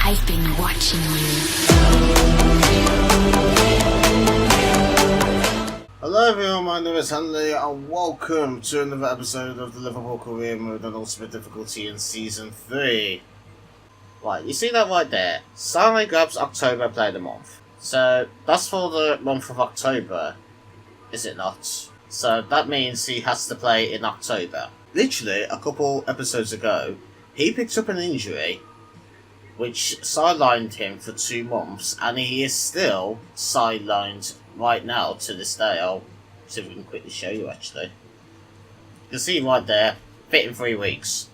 I've been watching you. Hello everyone, my name is Hxnleyy and welcome to another episode of the Liverpool Career Mode on Ultimate Difficulty in Season 3. Right, you see that right there? Hxnleyy grabs October Player of the Month. So, that's for the month of October, is it not? So, that means he has to play in October. Literally, a couple episodes ago, he picked up an injury which sidelined him for 2 months, and he is still sidelined right now to this day. I'll see if we can quickly show you actually. You can see right there, fit in 3 weeks.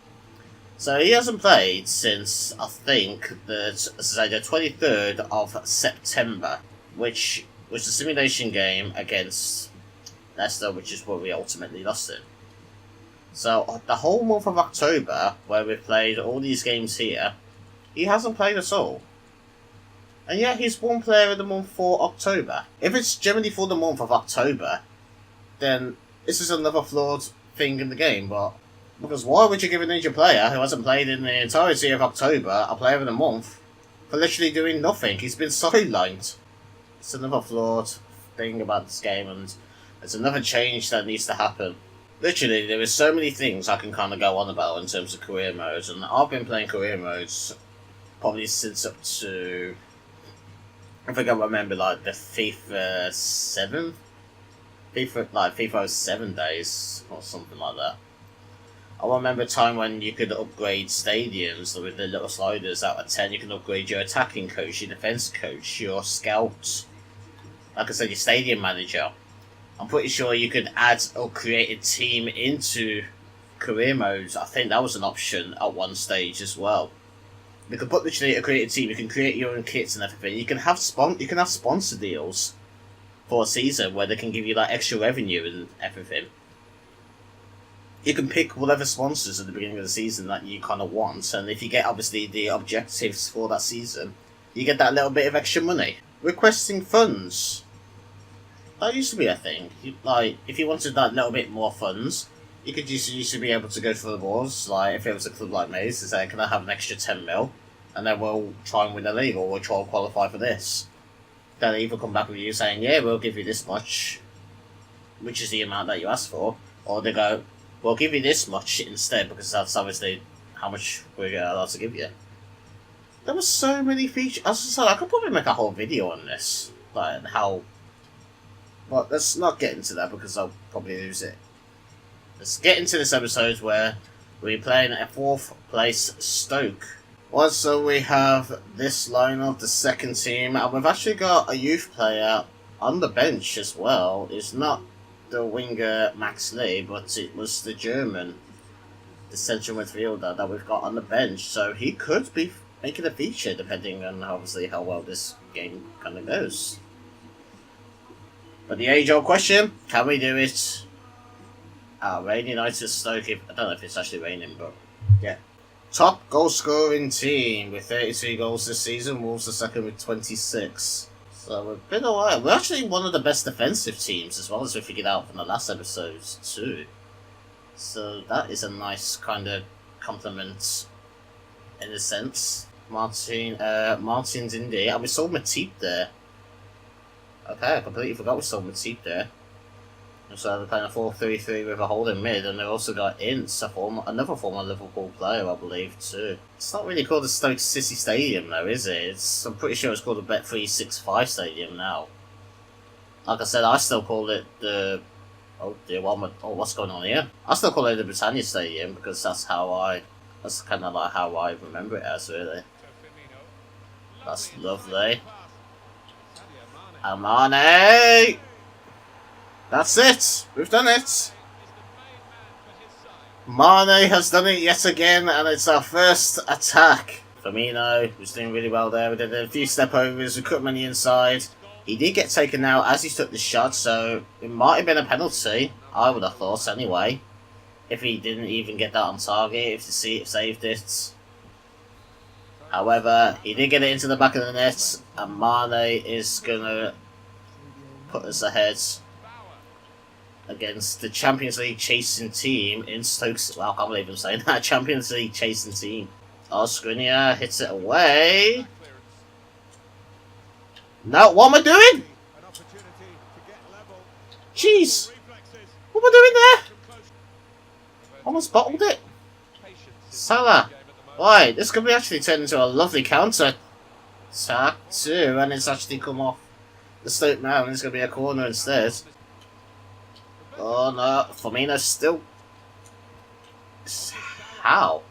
So he hasn't played since, I think, the 23rd of September, which was the simulation game against Leicester, which is what we ultimately lost in. So the whole month of October, where we played all these games here, he hasn't played at all. And yet he's one player of the month for October. If it's generally for the month of October, then this is another flawed thing in the game. But because why would you give an injured player who hasn't played in the entirety of October a player of the month for literally doing nothing? He's been sidelined. It's another flawed thing about this game, and it's another change that needs to happen. Literally, there is so many things I can kind of go on about in terms of career modes, and I've been playing career modes probably since up to, I think I remember like the FIFA 7? FIFA 7 days, or something like that. I remember a time when you could upgrade stadiums with the little sliders out of 10. You can upgrade your attacking coach, your defence coach, your scout, like I said, your stadium manager. I'm pretty sure you could add or create a team into career modes. I think that was an option at one stage as well. You can put literally a created team. You can create your own kits and everything. You can have sponsor deals for a season where they can give you like extra revenue and everything. You can pick whatever sponsors at the beginning of the season that you kind of want, and if you get obviously the objectives for that season, you get that little bit of extra money. Requesting funds. That used to be a thing. Like, if you wanted that little bit more funds, you could used to be able to go for the wars. Like, if it was a club like me, to say, can I have an extra 10 mil? And then we'll try and win the league, or we'll try and qualify for this. They'll either come back with you saying, yeah, we'll give you this much, which is the amount that you asked for, or they go, we'll give you this much instead, because that's obviously how much we're allowed to give you. There were so many features. As I said, I could probably make a whole video on this, like how. Well, let's not get into that because I'll probably lose it. Let's get into this episode where we're playing a 4th place Stoke. Well, so we have this lineup, the second team, and we've actually got a youth player on the bench as well. It's not the winger Hxnleyy, but it was the German, the central midfielder that we've got on the bench. So he could be making a feature depending on obviously how well this game kind of goes. But the age-old question, can we do it? Rain United Stoke, I don't know if it's actually raining, but yeah. Top goal-scoring team with 33 goals this season, Wolves are second with 26. So we've been alright. We're actually one of the best defensive teams, as well as we figured out from the last episodes too. So that is a nice kind of compliment, in a sense. Martin's in there, and we saw Matip there. Okay, I completely forgot we saw Matip there. So they're playing a 4-3-3 with a holding mid, and they've also got Ince, another former Liverpool player, I believe, too. It's not really called the Stoke City Stadium, though, is it? I'm pretty sure it's called the Bet365 Stadium now. Like I said, I still call it the... Oh dear, what's going on here? I still call it the Britannia Stadium, because that's kind of like how I remember it as, really. That's lovely. Mane! That's it! We've done it! Mane has done it yet again, and it's our first attack. Firmino was doing really well there. We did a few step overs, we cut him on the inside. He did get taken out as he took the shot, so it might have been a penalty. I would have thought anyway. If he didn't even get that on target, if the seat saved it. However, he did get it into the back of the net, and Mane is going to put us ahead against the Champions League chasing team in Stoke. Well, I can't believe I'm saying that. Champions League chasing team Oh, Skriniar hits it away. No, what am I doing? Jeez. What am I doing there? Almost bottled it. Salah. Right, this could be actually turned into a lovely counter attack too, and it's actually come off the slope now, and it's going to be a corner instead. Oh no, Firmino's still... How?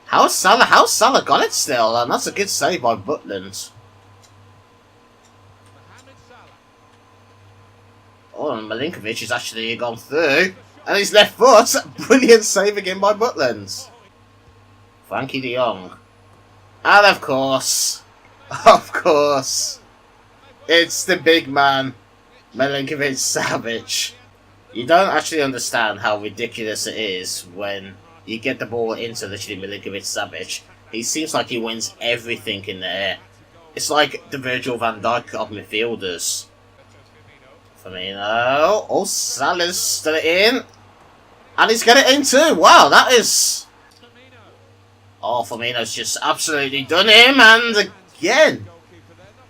How's Salah got it still? And that's a good save by Butland. Oh, and Milinkovic has actually gone through. And his left foot! Brilliant save again by Butland. Frankie de Jong. And of course, it's the big man, Milinkovic-Savic. You don't actually understand how ridiculous it is when you get the ball into literally Milinkovic-Savic. He seems like he wins everything in the air. It's like the Virgil van Dijk of midfielders. Firmino. Oh, Salah's still in. And he's got it in too. Wow, that is... Oh, Firmino's just absolutely done him. And again,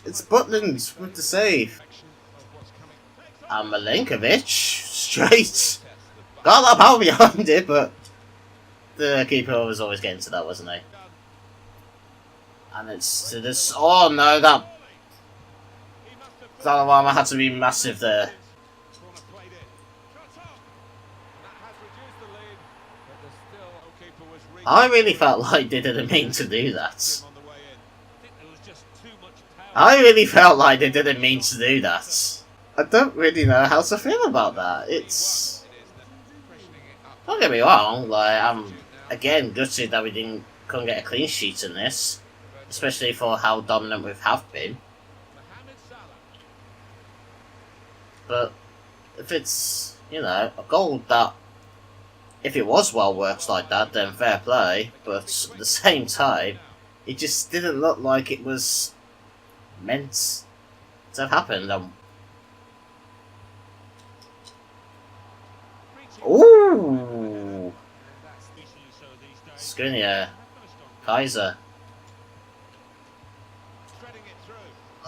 it's Butland with the save. And Milinkovic, straight. Got a lot of power behind it, but the keeper was always getting to that, wasn't he? And it's to this... Oh no, that Donnarumma had to be massive there. I really felt like they didn't mean to do that. I don't really know how to feel about that. It's... Don't get me wrong, like, I'm again gutted that we couldn't get a clean sheet in this. Especially for how dominant we have been. But if it's, you know, a goal that, if it was well worked like that, then fair play. But at the same time, it just didn't look like it was meant to have happened. Ooh! Skriniar. Kaiser.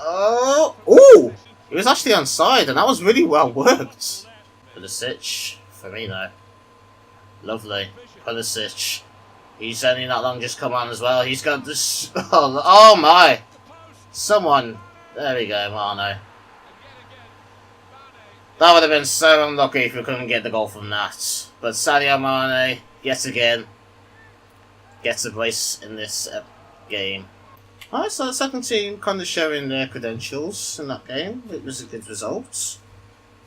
Oh! Ooh! It was actually onside, and that was really well worked. Pulisic. Firmino. Lovely. Pulisic. He's only not long just come on as well. He's got this... Oh my! Someone... There we go, Mane. That would have been so unlucky if we couldn't get the goal from that. But Sadio Mane, yet again, gets a brace in this game. Alright, so the second team kind of showing their credentials in that game. It was a good result.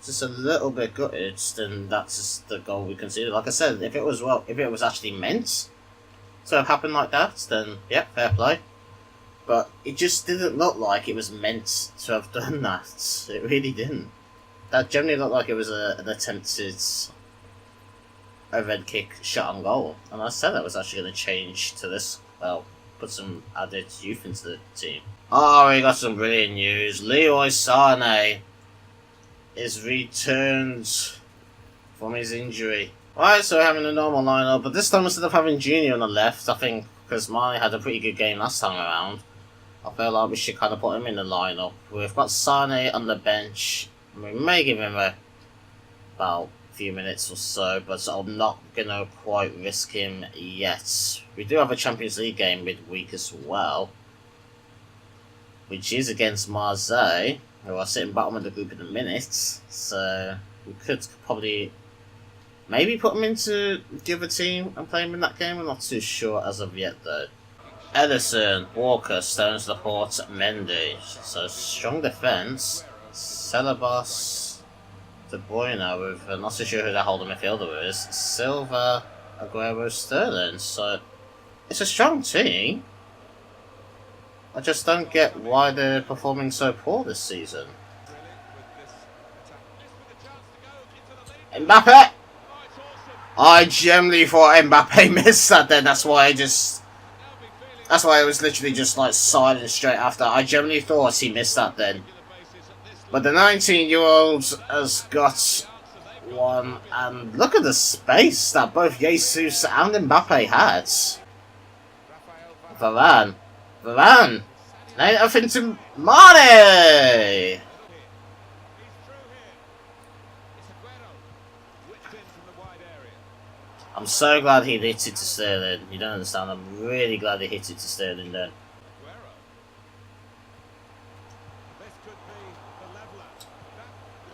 Just a little bit gutted, then that's just the goal we conceded. Like I said, if it was actually meant to have happened like that, then yeah, fair play. But it just didn't look like it was meant to have done that. It really didn't. That generally looked like it was an attempted overhead kick shot on goal. And I said that was actually going to change to this, well, put some added youth into the team. Oh, we got some brilliant news. Leroy Sané is returned from his injury. Right, so we're having a normal lineup, but this time instead of having Junior on the left, I think because Mane had a pretty good game last time around, I feel like we should kind of put him in the lineup. We've got Sané on the bench. We may give him about a few minutes or so, but I'm not going to quite risk him yet. We do have a Champions League game midweek as well, which is against Marseille, who are sitting bottom of the group in a minute, so we could probably maybe put him into the other team and play him in that game. I'm not too sure as of yet though. Ederson, Walker, Stones, Laporte, Mendy. So strong defence. Celebas, De Bruyne with, I'm not so sure who that holding midfielder is. Silva, Aguero, Sterling. So it's a strong team. I just don't get why they're performing so poor this season. Mbappe! I generally thought Mbappe missed that then, that's why I was literally just like silent straight after. I generally thought he missed that then. But the 19-year-old has got one, and look at the space that both Jesus and Mbappe had. Varane. Varane. Now nothing to Mane. I'm so glad he hit it to Sterling. You don't understand. I'm really glad he hit it to Sterling then.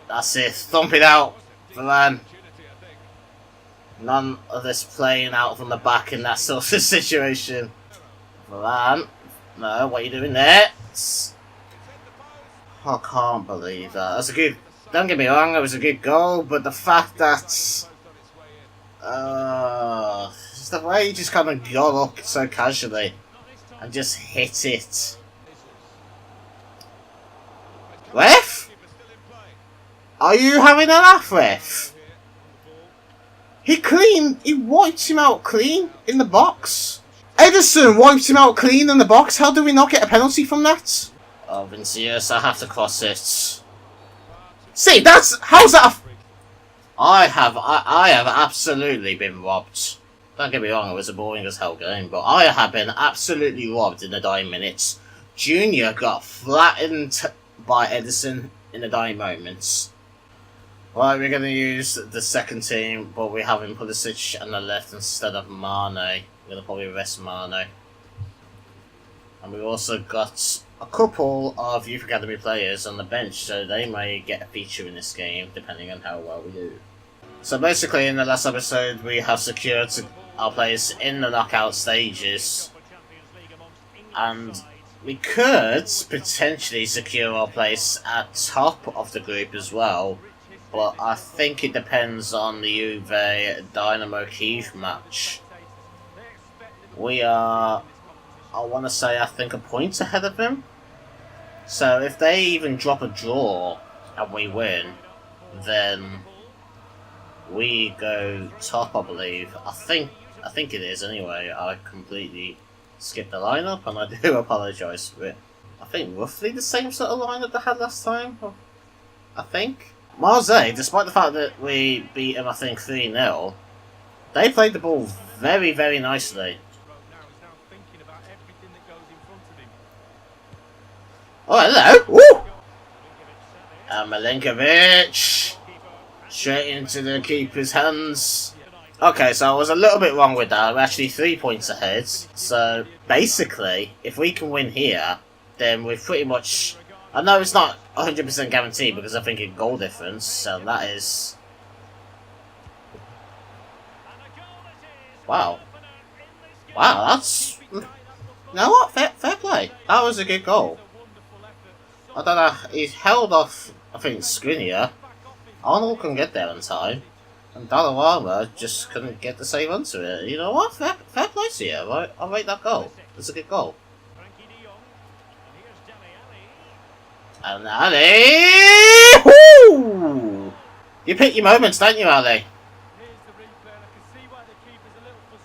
That's it. Thump it out, Varane. None of this playing out from the back in that sort of situation. Varane. No, what are you doing there? I can't believe that. That's a good... Don't get me wrong, it was a good goal, but the fact that... just the way he just kind of got up so casually and just hit it. Ref? Are you having a laugh, ref? He wiped him out clean in the box. Ederson wiped him out clean in the box. How do we not get a penalty from that? Oh, Vinicius, I have to cross it. See, how's that? I have absolutely been robbed. Don't get me wrong, it was a boring as hell game, but I have been absolutely robbed in the dying minutes. Junior got flattened by Ederson in the dying moments. Right, we're going to use the second team, but we're having Pulisic on the left instead of Mane. We're going to probably rest Mane. And we've also got a couple of Youth Academy players on the bench, so they may get a feature in this game, depending on how well we do. So basically, in the last episode, we have secured our place in the knockout stages. And we could potentially secure our place at top of the group as well. But I think it depends on the Juve Dynamo Kyiv match. We are, I want to say, I think a point ahead of them. So if they even drop a draw and we win, then we go top, I believe. I think it is anyway. I completely skipped the lineup and I do apologise for it. I think roughly the same sort of lineup they had last time. I think. Marseille, despite the fact that we beat them, I think 3-0, they played the ball very, very nicely. Oh, hello! Woo! And Milinkovic straight into the keeper's hands. Okay, so I was a little bit wrong with that. We're actually 3 points ahead. So basically, if we can win here, then we're pretty much... I know it's not 100% guaranteed because I think it's goal difference, so that is... Wow. Wow, that's... You know what? Fair play. That was a good goal. I don't know, he's held off, I think, Hxnleyy. Arnold couldn't get there in time. And Donnarumma just couldn't get the save onto it. You know what? Fair play to you. I'll rate that goal. It's a good goal. And Ali! Woo! You pick your moments, don't you, Ali?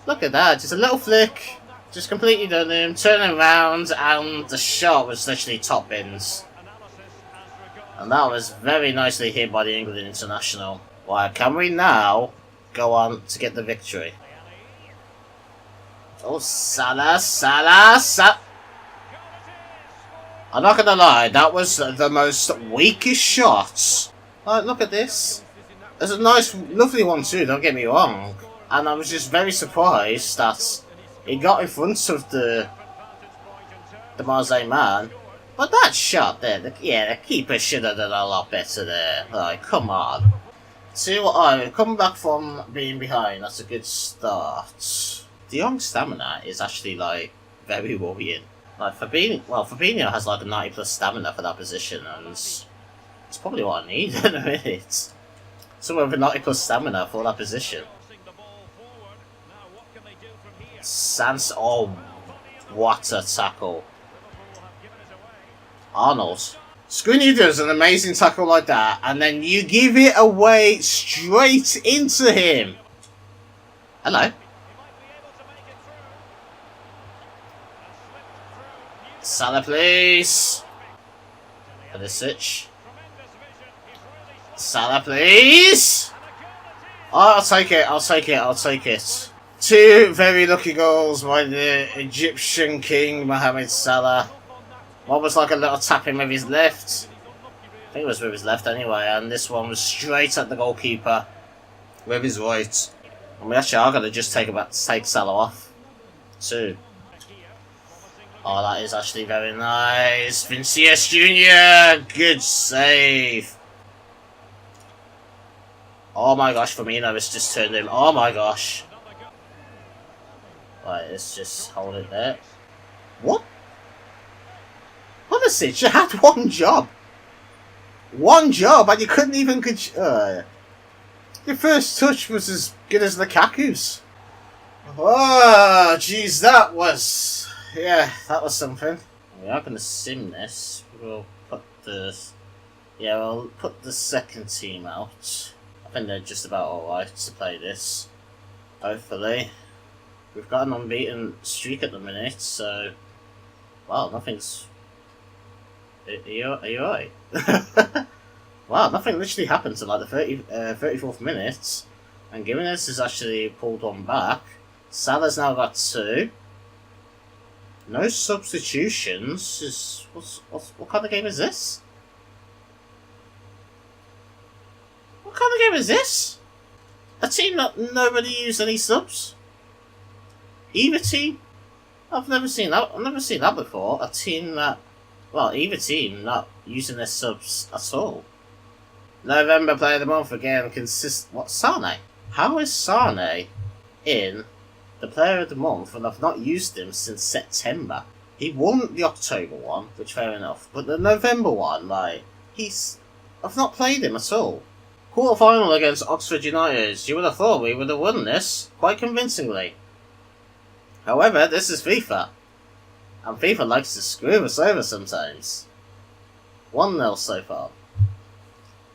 Look at that, just a little flick. Just completely done him, turning around, and the shot was literally top bins. And that was very nicely hit by the England international. Right, can we now go on to get the victory? Oh, Salah. I'm not gonna lie, that was the most weakest shot. Like, look at this. There's a nice, lovely one too, don't get me wrong. And I was just very surprised that he got in front of the Marseille man. But that shot there, the keeper should have done a lot better there. Like, come on. See what I'm coming back from being behind, that's a good start. De Jong's stamina is actually, like, very worrying. Like, Fabinho has like a 90 plus stamina for that position, and it's probably what I need in a minute. Someone with a 90 plus stamina for that position. Oh, what a tackle. Arnold. Hxnleyy does an amazing tackle like that, and then you give it away straight into him. Hello. Salah, please. Pulisic. Salah, please. Oh, I'll take it. Two very lucky goals by the Egyptian king Mohamed Salah. One was like a little tapping with his left. I think it was with his left anyway, and this one was straight at the goalkeeper with his right. And we actually are going to just take Salah off too. Oh, that is actually very nice. Vinicius Jr. Good save. Oh my gosh, Firmino has just turned him. Oh my gosh. Right, let's just hold it there. What? Honestly, you had one job. One job, and you couldn't even... your first touch was as good as Lukaku's. Oh, jeez, that was... Yeah, that was something. We are going to sim this. We'll put the... Yeah, we'll put the second team out. I think they're just about alright to play this. Hopefully. We've got an unbeaten streak at the minute, so... Wow, nothing's... Are you alright? Wow, nothing literally happened to like the 34th minute. And Gimenez has actually pulled one back. Salah's now got 2. No substitutions. What kind of game is this? What kind of game is this? A team that nobody used any subs? Either team? I've never seen that. I've never seen that before. A team that, well, either team not using their subs at all. November player of the month again consists. What, Sane? How is Sane in the player of the month when I've not used him since September? He won the October one, which fair enough, but the November one, like, I've not played him at all. Quarter final against Oxford United. You would have thought we would have won this quite convincingly. However, this is FIFA, and FIFA likes to screw us over sometimes. 1-0 so far.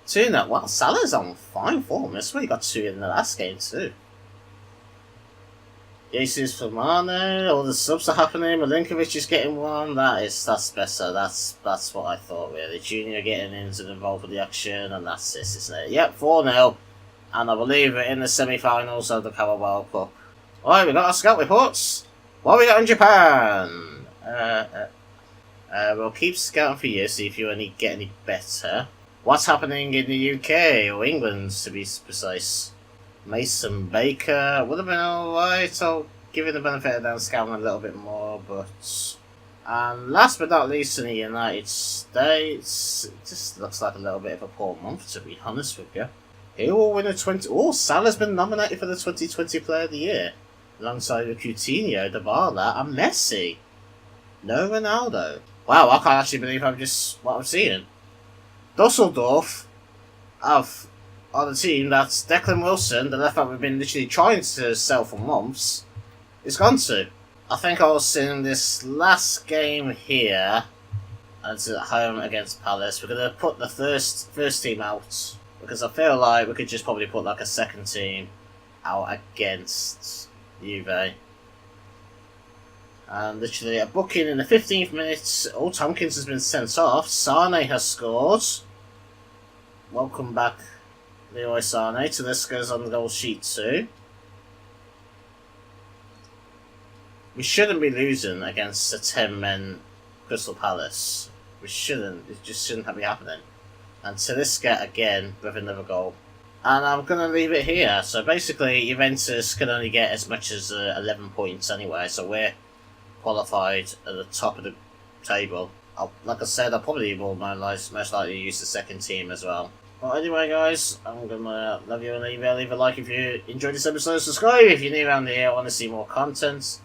2-0. Wow, Salah's on fine form. This one he got 2 in the last game too. Jesus Firmino, all the subs are happening. Milinkovic is getting 1. That's better. That's what I thought really. Junior getting involved with the action, and that's this, isn't it? Yep, 4-0, and I believe we're in the semi-finals of the Carabao Cup. Alright, we got our scout reports. What we got in Japan? We'll keep scouting for you, see if you get any better. What's happening in the UK, or England to be precise? Mason Baker would have been alright. I'll give it the benefit of the doubt, scouting a little bit more, but... And last but not least in the United States, it just looks like a little bit of a poor month, to be honest with you. Who will win a 20... Oh, Salah's been nominated for the 2020 Player of the Year, alongside with Coutinho, Dybala, and Messi. No Ronaldo. Wow, I can't actually believe what I'm seeing. Dusseldorf are the team that Declan Wilson, the left back we've been literally trying to sell for months, is gone to. I think I was seeing this last game here, and it's at home against Palace. We're going to put the first team out, because I feel like we could just probably put like a second team out against Juve. And literally a booking in the 15th minute. Oh, Tompkins has been sent off. Sane has scored. Welcome back, Leroy Sane. Talisca's on the goal sheet too. We shouldn't be losing against a 10-men Crystal Palace. We shouldn't. It just shouldn't be happening. And Talisca again with another goal. And I'm going to leave it here. So basically, Juventus can only get as much as 11 points anyway. So we're qualified at the top of the table. Like I said, I probably will most likely use the second team as well. Well, anyway, guys, I'm gonna love you and leave a like if you enjoyed this episode. Subscribe if you're new around here and want to see more content.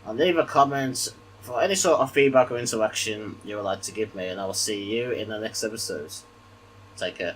And leave a comment for any sort of feedback or interaction you would like to give me. And I will see you in the next episode. Take care.